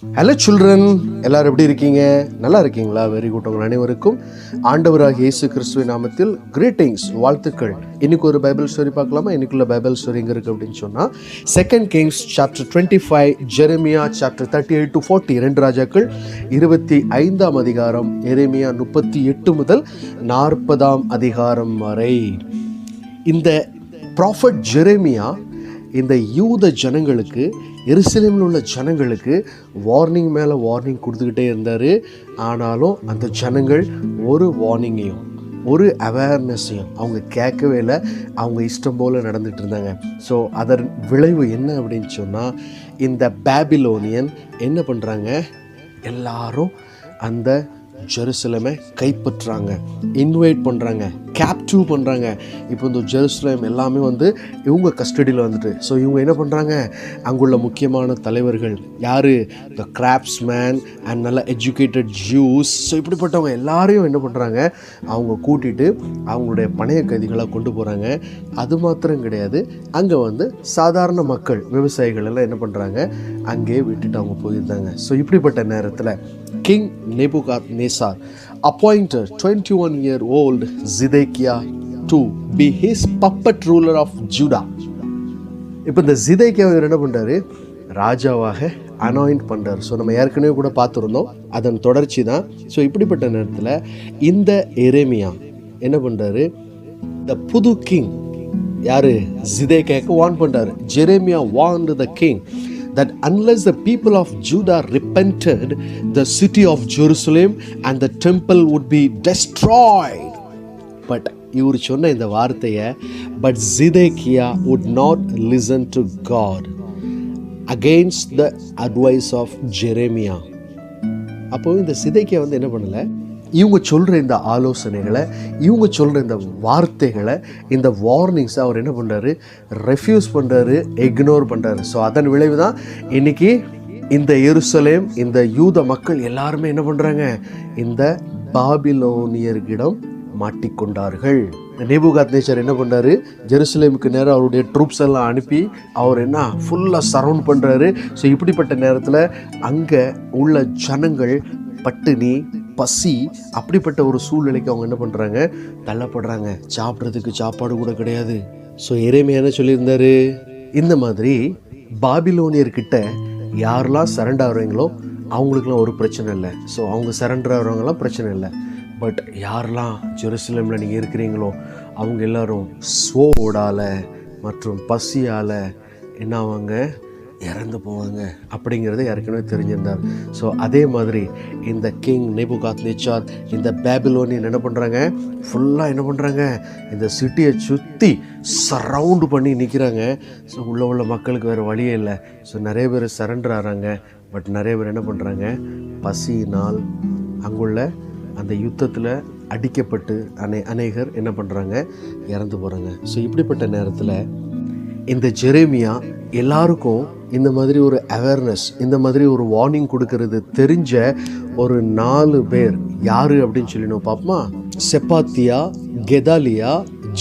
Hello children, எல்லாரும் எப்படி இருக்கீங்க? நல்லா இருக்கீங்களா? Very good. உங்கள் அனைவருக்கும் ஆண்டவராகிய இயேசு கிறிஸ்துவின் நாமத்தில் கிரீட்டிங்ஸ், வாழ்த்துக்கள். இன்னைக்கு ஒரு பைபிள் ஸ்டோரி பார்க்கலாமா? இன்னைக்குள்ள பைபிள் ஸ்டோரி எங்கே இருக்குது அப்படின்னு சொன்னால், 2 Kings chapter 25, Jeremiah chapter 38 to 40, 2 ராஜாக்கள் 25ஆம் அதிகாரம், எரேமியா 38 முதல் 40ஆம் அதிகாரம் வரை. இந்த ப்ராஃபட் ஜெரேமியா இந்த யூத ஜனங்களுக்கு, எருசலேமில் உள்ள ஜனங்களுக்கு வார்னிங் மேலே வார்னிங் கொடுத்துக்கிட்டே இருந்தார். ஆனாலும் அந்த ஜனங்கள் ஒரு வார்னிங்கையும் ஒரு அவேர்னஸையும் அவங்க கேட்கவே இல்லை. அவங்க இஷ்டம் போல் நடந்துகிட்டு இருந்தாங்க. ஸோ அதன் விளைவு என்ன அப்படின்னு சொன்னால், இந்த பாபிலோனியன் என்ன பண்ணுறாங்க, எல்லாரும் அந்த ஜெருசலேமை கைப்பற்றுறாங்க, இன்வைட் பண்ணுறாங்க, கேப்டிவ் பண்ணுறாங்க. இப்போ இந்த ஜெருசலேம் எல்லாமே இவங்க கஸ்டடியில் வந்துட்டு. ஸோ இவங்க என்ன பண்ணுறாங்க, அங்குள்ள முக்கியமான தலைவர்கள் யார், த கிராஃப்ட்ஸ்மேன் அண்ட் நல்ல எஜுகேட்டட் ஜூஸ். ஸோ இப்படிப்பட்டவங்க எல்லாரையும் என்ன பண்ணுறாங்க, அவங்க கூட்டிகிட்டு அவங்களுடைய பணைய கைதிகளை கொண்டு போகிறாங்க. அது மாத்திரம் கிடையாது, அங்கே சாதாரண மக்கள், விவசாயிகள் எல்லாம் என்ன பண்ணுறாங்க, அங்கேயே விட்டுட்டு அவங்க போயிருந்தாங்க. ஸோ இப்படிப்பட்ட நேரத்தில் king நேபுகாத்நேசார் appointed 21-year-old Zedekiah to be his puppet ruler of Judah. இப்போ இந்த ஜிதேக்கியாவை என்ன பண்ணுறாரு, ராஜாவாக அனாயிண்ட் பண்ணுறாரு. ஸோ நம்ம ஏற்கனவே கூட பார்த்துருந்தோம், அதன் தொடர்ச்சி தான். ஸோ இப்படிப்பட்ட நேரத்தில் இந்த எரேமியா என்ன பண்ணுறாரு, இந்த புது கிங் யார், ஜிதேக்கியாவுக்கு வார்ன் பண்ணுறாரு. Jeremiah warned the king that unless the people of Judah repented, the city of Jerusalem and the temple would be destroyed. But இவர் சொன்ன இந்த வார்த்தையை, but Zedekiah would not listen to God against the advice of Jeremiah. அப்போ இந்த சிதேக்கியா என்ன பண்ணலை, இவங்க சொல்கிற இந்த ஆலோசனைகளை, இவங்க சொல்கிற இந்த வார்த்தைகளை, இந்த வார்னிங்ஸை அவர் என்ன பண்ணுறாரு, ரெஃப்யூஸ் பண்ணுறாரு, இக்னோர் பண்ணுறாரு. ஸோ அதன் விளைவு தான் இன்றைக்கி இந்த எருசலேம், இந்த யூத மக்கள் எல்லாருமே என்ன பண்ணுறாங்க, இந்த பாபிலோனியர்களிடம் மாட்டிக்கொண்டார்கள். நேபுகாத்நேசர் என்ன பண்ணுறாரு, ஜெருசலேமுக்கு நேரம் அவருடைய ட்ரூப்ஸ் எல்லாம் அனுப்பி அவர் என்ன ஃபுல்லாக சரவுண்ட் பண்ணுறாரு. ஸோ இப்படிப்பட்ட நேரத்தில் அங்கே உள்ள ஜனங்கள் பட்டினி, பசி, அப்படிப்பட்ட ஒரு சூழ்நிலைக்கு அவங்க என்ன பண்ணுறாங்க, தள்ளப்படுறாங்க. சாப்பிட்றதுக்கு சாப்பாடு கூட கிடையாது. ஸோ எரேமியா என்ன சொல்லியிருந்தாரு, இந்த மாதிரி பாபிலோனியர்கிட்ட யாரெல்லாம் சரண்டர் ஆகுறீங்களோ அவங்களுக்குலாம் ஒரு பிரச்சனை இல்லை. ஸோ அவங்க சரண்டர் ஆகிறவங்களாம் பிரச்சனை இல்லை. பட் யாரெல்லாம் ஜெருசலேமில் நீங்கள் இருக்கிறீங்களோ அவங்க எல்லோரும் ஸ்வோடால் மற்றும் பசியால் என்ன ஆவாங்க, இறந்து போவாங்க அப்படிங்கிறத ஏற்கனவே தெரிஞ்சிருந்தார். ஸோ அதே மாதிரி இந்த கிங் நேபுகாத்நேச்சார், இந்த பாபிலோனியன் என்ன பண்ணுறாங்க, ஃபுல்லாக என்ன பண்ணுறாங்க, இந்த சிட்டியை சுற்றி சரவுண்டு பண்ணி நிற்கிறாங்க. ஸோ உள்ள மக்களுக்கு வேறு வழியே இல்லை. ஸோ நிறைய பேர் சரண்டர் ஆகிறாங்க. பட் நிறைய பேர் என்ன பண்ணுறாங்க, பசியினால் அங்குள்ள அந்த யுத்தத்தில் அடிக்கப்பட்டு அநேகர் என்ன பண்ணுறாங்க, இறந்து போகிறாங்க. ஸோ இப்படிப்பட்ட நேரத்தில் இந்த ஜெரேமியா எல்லாருக்கும் இந்த மாதிரி ஒரு அவேர்னஸ், இந்த மாதிரி ஒரு வார்னிங் கொடுக்கறது தெரிஞ்ச ஒரு 4 பேர் யார் அப்படின்னு சொல்லி நம்ம பார்ப்போமா. செப்பாத்தியா, கெதாலியா,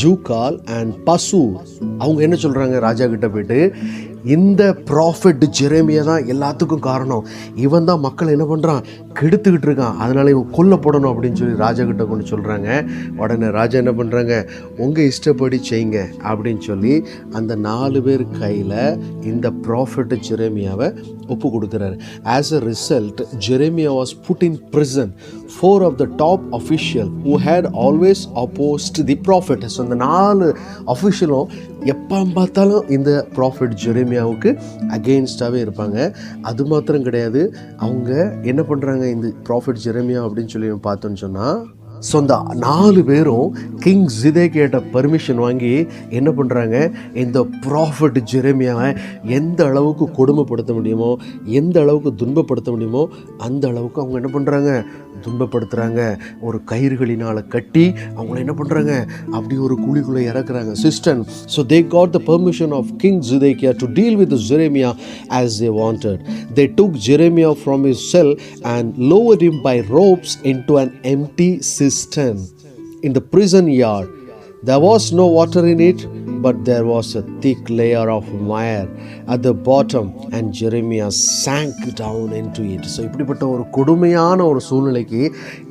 ஜூகால் அண்ட் பசூர். அவங்க என்ன சொல்கிறாங்க, ராஜா கிட்ட போயிட்டு, இந்த ப்ராஃபட் ஜெரேமியா தான் எல்லாத்துக்கும் காரணம், இவன் தான் மக்கள் என்ன பண்ணுறான், கெடுத்துக்கிட்டு இருக்கான், அதனால் இவன் கொல்லப்படணும் அப்படின்னு சொல்லி ராஜா கிட்ட கொண்டு சொல்கிறாங்க. உடனே ராஜா என்ன பண்ணுறாங்க, உங்கள் இஷ்டப்படி செய்யுங்க அப்படின்னு சொல்லி அந்த 4 பேர் கையில் இந்த ப்ராஃபட் ஜெரேமியாவை ஒப்பு கொடுக்குறாரு. As a result Jeremiah was put in prison. 4 of the top official who had always opposed the prophet. So அந்த 4 அஃபிஷியலும் எப்போ பார்த்தாலும் இந்த ப்ராஃபட் ஜெரேமியாவுக்கு அகெயின்ஸ்டாகவே இருப்பாங்க. அது மாத்திரம் கிடையாது, அவங்க என்ன பண்ணுறாங்க, இந்த ப்ராஃபட் ஜெரேமியா அப்படின்னு சொல்லி பார்த்தோன்னு சொன்னால், ஸோ அந்த 4 பேரும் கிங் ஜிதேக்கியாட்ட பர்மிஷன் வாங்கி என்ன பண்ணுறாங்க, இந்த ப்ராஃபட் ஜெரேமியாவை எந்த அளவுக்கு கொடுமைப்படுத்த முடியுமோ, எந்த அளவுக்கு துன்பப்படுத்த முடியுமோ அந்த அளவுக்கு அவங்க என்ன பண்ணுறாங்க, துன்பப்படுத்துகிறாங்க. ஒரு கயிறுகளினால் கட்டி அவங்கள என்ன பண்ணுறாங்க, அப்படி ஒரு குழிக்குள்ளே இறக்குறாங்க, cistern. So they got the permission of king Zedekiah to deal with Jeremiah as they wanted. They took Jeremiah from his cell and lowered him by ropes into an empty cistern in the prison yard. There was no water in it, but there was a thick layer of mire at the bottom, and Jeremiah sank down into it. So இப்படிப்பட்ட ஒரு கொடுமையான ஒரு சூழ்நிலைக்கு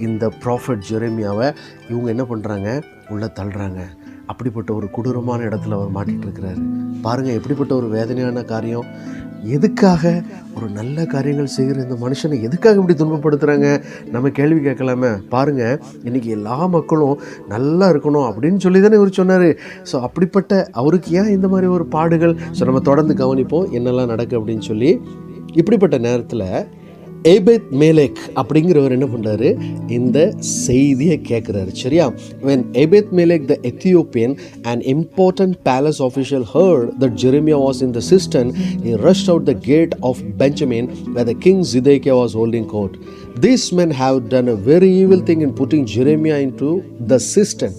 இந்த prophet ஜெரேமியாவை இவங்க என்ன பண்ணுறாங்க, உள்ளே தள்ளுறாங்க. அப்படிப்பட்ட ஒரு கொடூரமான இடத்துல அவர் மாட்டிகிட்டு இருக்கிறாரு. பாருங்கள், எப்படிப்பட்ட ஒரு வேதனையான காரியம். எதுக்காக ஒரு நல்ல காரியங்கள் செய்கிற இந்த மனுஷனை எதுக்காக இப்படி துன்பப்படுத்துகிறாங்க, நம்ம கேள்வி கேட்கலாமே. பாருங்கள், இன்றைக்கி எல்லா மக்களும் நல்லா இருக்கணும் அப்படின்னு சொல்லி தானே இவர் சொன்னார். ஸோ அப்படிப்பட்ட அவருக்கு ஏன் இந்த மாதிரி ஒரு பாடுகள்? ஸோ நம்ம தொடர்ந்து கவனிப்போம் என்னெல்லாம் நடக்கு அப்படின்னு சொல்லி. இப்படிப்பட்ட நேரத்தில் ஏபேத் மேலேக் அப்படிங்கிறவர் என்ன பண்ணுறாரு, இந்த செய்தியை கேட்குறாரு. சரியா? when ஏபேத் மேலேக் the Ethiopian, an important palace official, heard that Jeremiah was in the cistern, he rushed out the gate of Benjamin where the king Zedekiah was holding court. These men have done a very evil thing in putting Jeremiah into the cistern.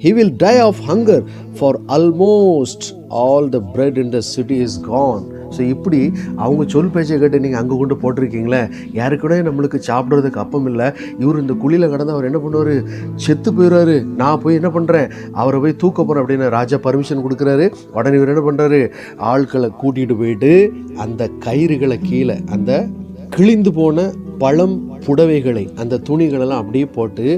He will die of hunger, for almost all the bread in the city is gone. So இப்படி அவங்க சொல் பேச்சை கேட்டு நீங்கள் அங்கே கொண்டு போட்டிருக்கீங்களே, யாருக்கூட நம்மளுக்கு சாப்பிட்றதுக்கு அப்பம் இல்லை. இவர் இந்த குழியில் கடந்து அவர் என்ன பண்ணுவார், செத்து போயிடுவார். நான் போய் என்ன பண்ணுறேன், அவரை போய் தூக்க போகிறேன் அப்படின்னு ராஜா பர்மிஷன் கொடுக்குறாரு. உடனே இவர் என்ன பண்ணுறாரு, ஆட்களை கூட்டிகிட்டு போயிட்டு அந்த கயிறுகளை கீழே, அந்த கிழிந்து போன பழம் புடவைகளை, அந்த துணிகளெல்லாம் அப்படியே போட்டு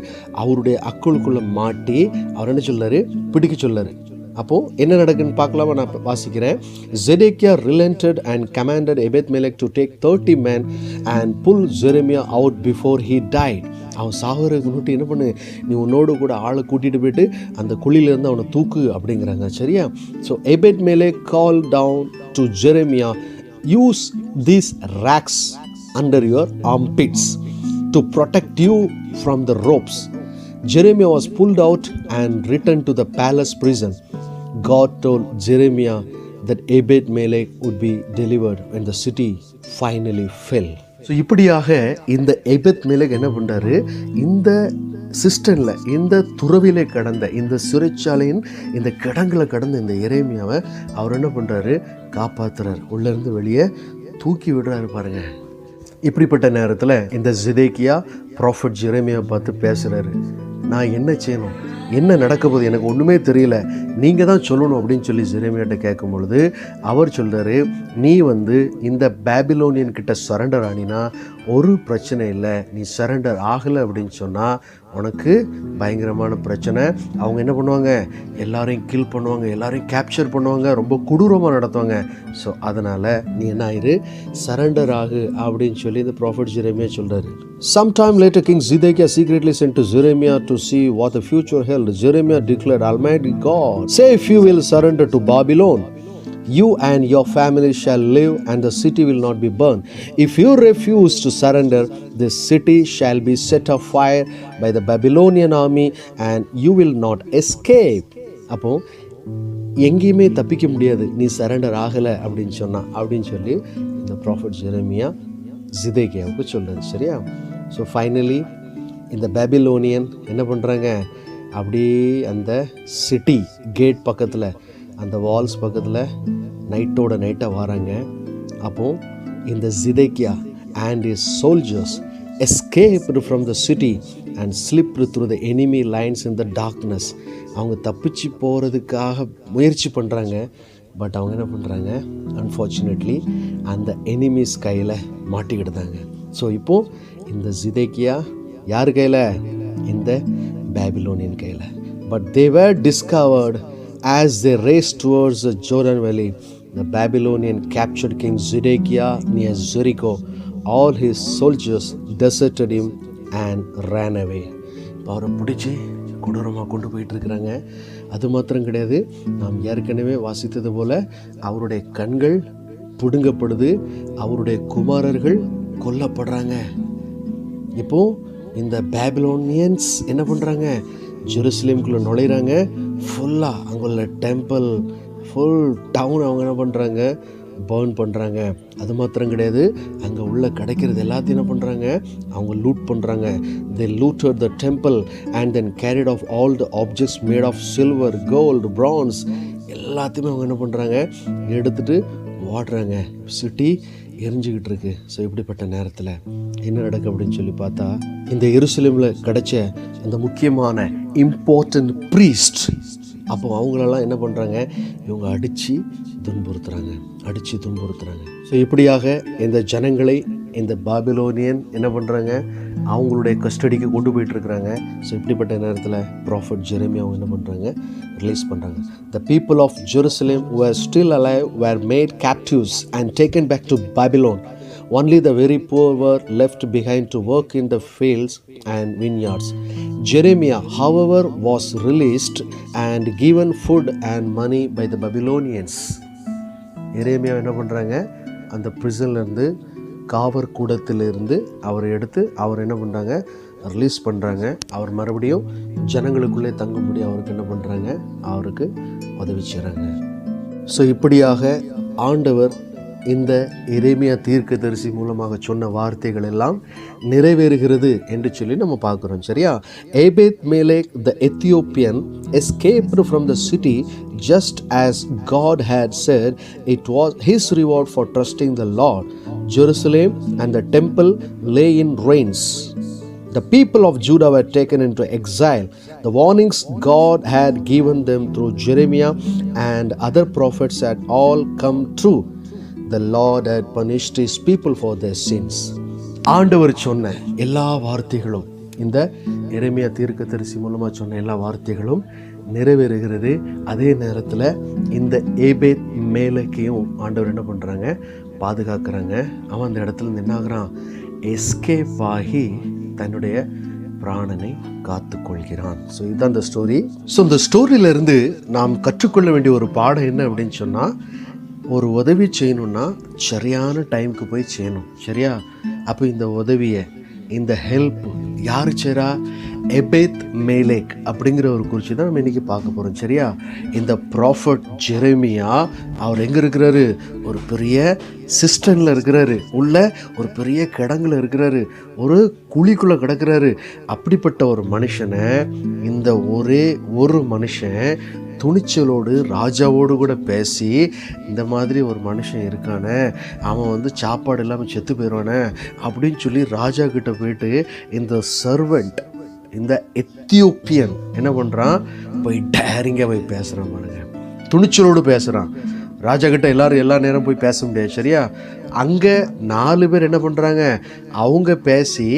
அவருடைய அக்குளுக்குள்ளே மாட்டி அவர் என்ன சொல்லாரு, பிடிக்க சொல்லாரு. அப்போது என்ன நடக்குன்னு பார்க்கலாமா? நான் வாசிக்கிறேன். Zedekiah relented and commanded Ebed-melech to take 30 men and pull Jeremiah out before he died. அவன் சாகுறதுக்கு முன்னாடி என்ன பண்ணு, நீ உன்னோடு கூட ஆளை கூட்டிகிட்டு போயிட்டு அந்த குழியிலேருந்து அவனை தூக்கு அப்படிங்கிறாங்க. சரியா? So Ebed-melech called down to Jeremiah, use these racks under your armpits to protect you from the ropes. Jeremiah was pulled out and returned to the palace prison. God told Jeremiah that Ebed-melech would be delivered when the city finally fell. So இப்படியாக இந்த ஏபேத்-மேலேக் என்ன பண்ணுறாரு, இந்த சிஸ்டனில், இந்த துறவிலே கடந்த, இந்த சிறைச்சாலையின் இந்த கிடங்களை கடந்த இந்த எரேமியாவை அவர் என்ன பண்ணுறாரு, காப்பாற்றுறார். உள்ளேருந்து வெளியே தூக்கி விடுறாரு. பாருங்க, இப்படிப்பட்ட நேரத்தில் இந்த ஜெதேக்கியா ப்ராஃபட் ஜெரேமியா பார்த்து பேசுகிறாரு. நான் என்ன செய்யணும், என்ன நடக்க போகுது, எனக்கு ஒன்றுமே தெரியல, நீங்கள் தான் சொல்லணும் அப்படின்னு சொல்லி ஜெரேமியாட்ட கேட்கும் பொழுது அவர் சொல்கிறாரு, நீ இந்த பேபிலோனியன் கிட்ட சரண்டர் ஆனினா ஒரு பிரச்சனை இல்லை. நீ சரண்டர் ஆகலை அப்படின்னு சொன்னால் உனக்கு பயங்கரமான பிரச்சனை. அவங்க என்ன பண்ணுவாங்க, எல்லாரையும் கில் பண்ணுவாங்க, எல்லாரையும் கேப்சர் பண்ணுவாங்க, ரொம்ப கொடூரமாக நடத்துவாங்க. ஸோ அதனால் நீ என்ன ஆயிரு, சரண்டர் ஆகு அப்படின்னு சொல்லி இந்த ப்ராஃபட் ஜெரேமியா சொல்கிறாரு. Sometime later, King Zedekiah secretly sent to Jeremiah to see what the future held. Jeremiah declared, Almighty God, say if you will surrender to Babylon, you and your family shall live and the city will not be burned. If you refuse to surrender, this city shall be set afire by the Babylonian army and you will not escape. அப்போ எங்கேயுமே தப்பிக்க முடியாது நீ surrender ஆகலை அப்படின்னு சொல்லி இந்த prophet Jeremiah ஜிதேக்கியாவுக்கு சொல்கிறது. சரியா? ஸோ ஃபைனலி இந்த பேபிலோனியன் என்ன பண்ணுறாங்க, அப்படியே அந்த சிட்டி கேட் பக்கத்தில், அந்த வால்ஸ் பக்கத்தில் நைட்டோட நைட்டாக வராங்க. அப்போது இந்த ஜிதேக்கியா and his soldiers escaped from the city and slipped through the enemy lines in the darkness. அவங்க தப்பிச்சு போகிறதுக்காக முயற்சி பண்ணுறாங்க. பட் அவங்க என்ன பண்ணுறாங்க, அன்ஃபார்ச்சுனேட்லி அந்த எனிமீஸ் கையில் மாட்டிக்கிடுதாங்க. ஸோ இப்போது இந்த ஜிதேக்கியா யார் கையில், இந்த பேபிலோனியன் கையில். But they were discovered as they raced towards the Jordan Valley. The Babylonian captured King Zedekiah near Jericho. All his soldiers deserted him and ran away. அவரை பிடிச்சி கொடூரமாக கொண்டு போயிட்டுருக்குறாங்க. அது மாத்திரம் கிடையாது, நாம் ஏற்கனவே வாசித்தது போல் அவருடைய கண்கள் பிடுங்கப்படுது, அவருடைய குமாரர்கள் கொல்லப்படுறாங்க. இப்போது இந்த பேபிலோனியன்ஸ் என்ன பண்ணுறாங்க, ஜெருசலேமுக்குள்ளே நுழையிறாங்க. ஃபுல்லாக அங்குள்ள டெம்பிள், ஃபுல் டவுன் அவங்க என்ன பண்ணுறாங்க, பர்ன் பண்ணுறாங்க. அது மாத்திரம் கிடையாது, அங்கே உள்ள கிடைக்கிறது எல்லாத்தையும் என்ன பண்ணுறாங்க, அவங்க லூட் பண்ணுறாங்க. they looted the temple and then carried off all the objects made of silver, gold, bronze. எல்லாத்தையுமே அவங்க என்ன பண்ணுறாங்க, எடுத்துகிட்டு ஓடுறாங்க. சிட்டி எரிஞ்சுக்கிட்டு இருக்கு. ஸோ இப்படிப்பட்ட நேரத்தில் என்ன நடக்கு அப்படின்னு சொல்லி பார்த்தா, இந்த எருசலேமில் கிடைச்ச அந்த முக்கியமான இம்பார்ட்டன்ட் ப்ரீஸ்ட், அப்போ அவங்களெல்லாம் என்ன பண்ணுறாங்க, இவங்க அடித்து துன்புறுத்துறாங்க. ஸோ இப்படியாக இந்த ஜனங்களை இந்த பாபிலோனியன் என்ன பண்ணுறாங்க, அவங்களுடைய கஸ்டடிக்கு கொண்டு போயிட்டுருக்குறாங்க. ஸோ இப்படிப்பட்ட நேரத்தில் ப்ராஃபட் ஜெரமியா அவங்க என்ன பண்ணுறாங்க, ரிலீஸ் பண்ணுறாங்க. The people of Jerusalem who were still alive were made captives and taken back to Babylon. Only the very poor were left behind to work in the fields and vineyards. Jeremiah, however, was released and given food and money by the Babylonians. எரேமியா என்ன பண்ணுறாங்க, அந்த பிரிசன்லேருந்து, காவற் கூடத்திலிருந்து அவரை எடுத்து அவர் என்ன பண்ணுறாங்க, release பண்ணுறாங்க. அவர் மறுபடியும் ஜனங்களுக்குள்ளே தங்கும்படி அவருக்கு என்ன பண்ணுறாங்க, அவருக்கு உதவி செய்கிறாங்க. ஸோ இப்படியாக ஆண்டவர் இந்த எரேமியா தீர்க்கதரிசி மூலமாக சொன்ன வார்த்தைகள் எல்லாம் நிறைவேறுகிறது என்று சொல்லி நம்ம பார்க்குறோம். சரியா? ஏபேத் மேலேக் த Ethiopian escaped from the city just as God had said. It was his reward for trusting the Lord. Jerusalem and the temple lay in ruins. The people of Judah were taken into exile. The warnings God had given them through Jeremiah and other prophets had all come true. The Lord had punished his people for their sins. ஆண்டவர் சொன்ன எல்லா வார்த்தைகளும், இந்த எரேமியா தீர்க்கதரிசி மூலமாக சொன்ன எல்லா வார்த்தைகளும் நிறைவேறுகிறது. அதே நேரத்தில் இந்த ஏபேத் மேலேக்கையும் ஆண்டவர் என்ன பண்ணுறாங்க, பாதுகாக்கிறாங்க. அவன் அந்த இடத்துல இருந்து என்ன ஆகிறான், எஸ்கேப் ஆகி தன்னுடைய பிராணனை காத்து கொள்கிறான். ஸோ இதுதான் இந்த ஸ்டோரி. ஸோ இந்த ஸ்டோரியிலிருந்து நாம் கற்றுக்கொள்ள வேண்டிய ஒரு பாடம் என்ன அப்படின்னு சொன்னால், ஒரு உதவி செய்யணுன்னா சரியான டைமுக்கு போய் செய்யணும். சரியா? அப்போ இந்த உதவியை, இந்த ஹெல்ப் யார் செய்கிறா, எபேத் மேலேக் அப்படிங்கிற ஒரு குறித்து தான் நம்ம இன்றைக்கி பார்க்க போகிறோம். சரியா? இந்த ப்ராஃபட் ஜெரமியா அவர் எங்கே இருக்கிறாரு, ஒரு பெரிய சிஸ்டனில் இருக்கிறாரு, உள்ள ஒரு பெரிய கிடங்குல இருக்கிறாரு, ஒரு குழிக்குள்ளே கிடக்கிறாரு. அப்படிப்பட்ட ஒரு மனுஷனை இந்த ஒரே ஒரு மனுஷன் துணிச்சலோடு ராஜாவோடு கூட பேசி, இந்த மாதிரி ஒரு மனுஷன் இருக்கானே, அவன் சாப்பாடு இல்லாமல் செத்து போயிடுவானே அப்படின்னு சொல்லி ராஜா கிட்ட போயிட்டு இந்த சர்வெண்ட், இந்த எத்தியோப்பியன் என்ன பண்ணுறான், போய் டேரிங்காக போய் பேசுகிறான் பாருங்க. துணிச்சலோடு பேசுகிறான். ராஜா கிட்ட எல்லாரும் எல்லா நேரம் போய் பேச முடியாது. சரியா? அங்கே 4 பேர் என்ன பண்ணுறாங்க, அவங்க பேசி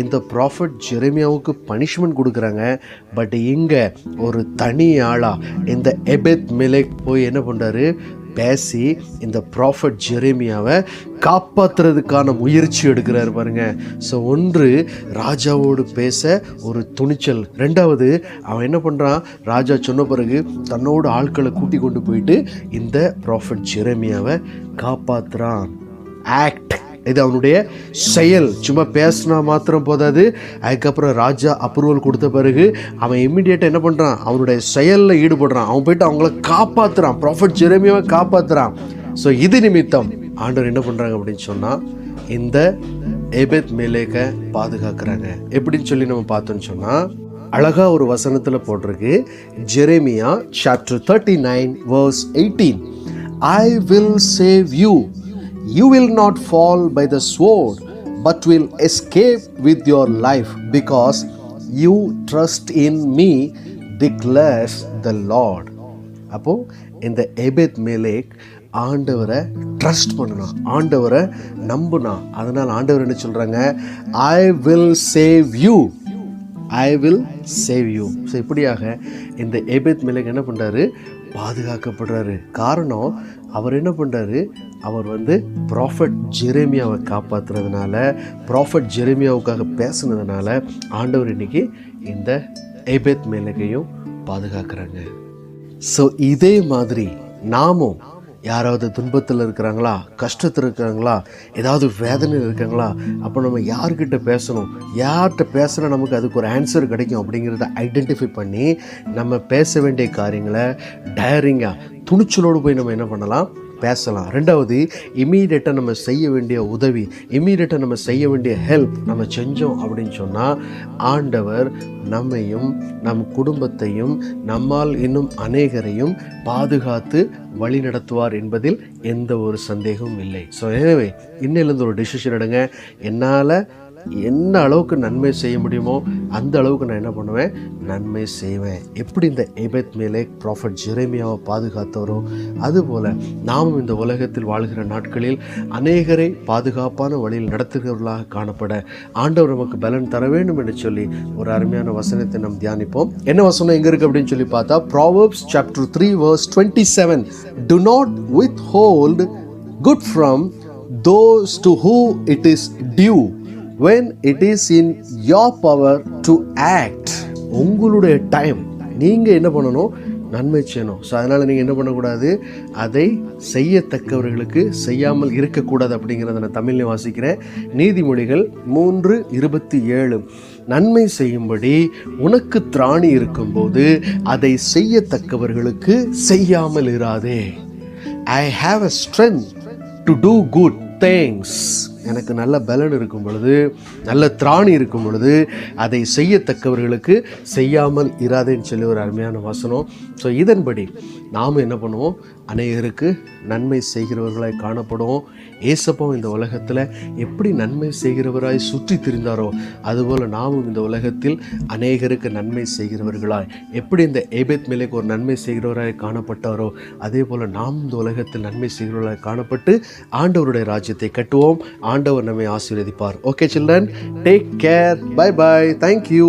இந்த ப்ராஃபட் ஜெரமியாவுக்கு பனிஷ்மெண்ட் கொடுக்குறாங்க. பட் இங்கே ஒரு தனி ஆளாக இந்த எபேத் மேலேக் போய் என்ன பண்ணுறாரு, பேசி இந்த ப்ராஃபட் ஜெரமியாவை காப்பாற்றுறதுக்கான முயற்சி எடுக்கிறாரு பாருங்க. ஸோ ஒன்று, ராஜாவோடு பேச ஒரு துணிச்சல். 2வது, அவன் என்ன பண்ணுறான், ராஜா சொன்ன பிறகு தன்னோட ஆட்களை கூட்டி கொண்டு போயிட்டு இந்த ப்ராஃபட் ஜெரமியாவை காப்பாற்றுறான். ஆக்ட், இது அவனுடைய செயல். சும்மா பேசினா மாத்திரம் போதாது, அதுக்கப்புறம் ராஜா அப்ரூவல் கொடுத்த பிறகு அவன் இம்மிடியேட்டாக என்ன பண்ணுறான், அவனுடைய செயலில் ஈடுபடுறான். அவன் போயிட்டு அவங்கள காப்பாற்றுறான், ப்ராஃபட் ஜெரமியாவை காப்பாற்றுறான். ஸோ இது நிமித்தம் ஆண்டவர் என்ன பண்ணுறாங்க அப்படின்னு சொன்னால், இந்த ஏபேத் மேலேக்கை பாதுகாக்கிறாங்க. எப்படின்னு சொல்லி நம்ம பார்த்தோன்னு சொன்னால், அழகாக ஒரு வசனத்தில் போட்டிருக்கு. Jeremiah chapter 39 verse 18. I will save you. You will not fall by the sword, but will escape with your life, because you trust in me, declares the Lord. அப்போ இந்த எபேத் மேலேக் ஆண்டவரை ட்ரஸ்ட் பண்ணணும், ஆண்டவரை நம்புனா. அதனால் ஆண்டவர் என்ன சொல்கிறாங்க, I will save you. I will save you. So இப்படியாக இந்த எபேத் மேலேக் என்ன பண்ணுறாரு, பாதுகாக்கப்படுறாரு. காரணம், அவர் என்ன பண்ணுறாரு, அவர் ப்ராஃபட் ஜெரேமியாவை காப்பாற்றுறதுனால, ப்ராஃபட் ஜெரேமியாவுக்காக பேசுனதுனால ஆண்டவர் இன்னைக்கு இந்த ஏபேத் மேலேக்கையும் பாதுகாக்கிறாங்க. ஸோ இதே மாதிரி நாமும் யாராவது துன்பத்தில் இருக்கிறாங்களா, கஷ்டத்தில் இருக்கிறாங்களா, ஏதாவது வேதனையில் இருக்காங்களா, அப்போ நம்ம யார்கிட்ட பேசணும், யார்கிட்ட பேசுனா நமக்கு அதுக்கு ஒரு ஆன்சர் கிடைக்கும் அப்படிங்கிறத ஐடென்டிஃபை பண்ணி நம்ம பேச வேண்டிய காரியங்களை டயரிங்காக துணிச்சலோடு போய் நம்ம என்ன பண்ணலாம், பேசலாம். ரெண்டாவது, இமீடியட்டாக நம்ம செய்ய வேண்டிய உதவி, இமீடியட்டாக நம்ம செய்ய வேண்டிய ஹெல்ப் நம்ம செஞ்சோம் அப்படின்னு சொன்னால் ஆண்டவர் நம்மையும் நம் குடும்பத்தையும் நம்மால் இன்னும் அநேகரையும் பாதுகாத்து வழி நடத்துவார் என்பதில் எந்த ஒரு சந்தேகமும் இல்லை. ஸோ எனவே இன்னிலிருந்து ஒரு டிசிஷன் எடுங்க. என்னால் என்ன அளவுக்கு நன்மை செய்ய முடியுமோ அந்த அளவுக்கு நான் என்ன பண்ணுவேன், நன்மை செய்வேன். எப்படி இந்த எபெத் மேலேக் ப்ராஃபட் ஜெரேமியாவை பாதுகாத்தவரோ அதுபோல் நாமும் இந்த உலகத்தில் வாழ்கிற நாட்களில் அநேகரை பாதுகாப்பான வழியில் நடத்துகிறவர்களாக காணப்பட ஆண்டவர் நமக்கு பலன் தர வேண்டும் என்று சொல்லி ஒரு அருமையான வசனத்தை நாம் தியானிப்போம். என்ன வசனம் எங்கே இருக்குது அப்படின்னு சொல்லி பார்த்தா, Proverbs chapter 3 verse 27, do not withhold good from those to whom it is due when it is in your power to act. உங்களுடைய டைம் நீங்கள் என்ன பண்ணணும், நன்மை செய்யணும். ஸோ அதனால் நீங்கள் என்ன பண்ணக்கூடாது, அதை செய்யத்தக்கவர்களுக்கு செய்யாமல் இருக்கக்கூடாது. அப்படிங்கிறத நான் தமிழ்லையும் வாசிக்கிறேன். நீதிமொழிகள் 3:27, நன்மை செய்யும்படி உனக்கு திராணி இருக்கும்போது அதை செய்யத்தக்கவர்களுக்கு செய்யாமல் இராதே. I have a strength to do good things. எனக்கு நல்ல பலன் இருக்கும் பொழுது, நல்ல திராணி இருக்கும் பொழுது அதை செய்யத்தக்கவர்களுக்கு செய்யாமல் இராதேன்னு சொல்லி ஒரு அருமையான வசனம். ஸோ இதன்படி நாம் என்ன பண்ணுவோம், அநேகருக்கு நன்மை செய்கிறவர்களாய் காணப்படுவோம். ஏசப்பாவும் இந்த உலகத்தில் எப்படி நன்மை செய்கிறவராய் சுற்றி திரிந்தாரோ அதுபோல் நாமும் இந்த உலகத்தில் அநேகருக்கு நன்மை செய்கிறவர்களாய், எப்படி இந்த எபெத் மேலேக் ஒரு நன்மை செய்கிறவராய் காணப்பட்டாரோ அதே போல் நாம் இந்த உலகத்தில் நன்மை செய்கிறவர்களாய் காணப்பட்டு ஆண்டவருடைய ராஜ்யத்தை கட்டுவோம். ஆண்டவர் நம்மை ஆசீர்வதிப்பார். Okay children, take care, bye bye, thank you.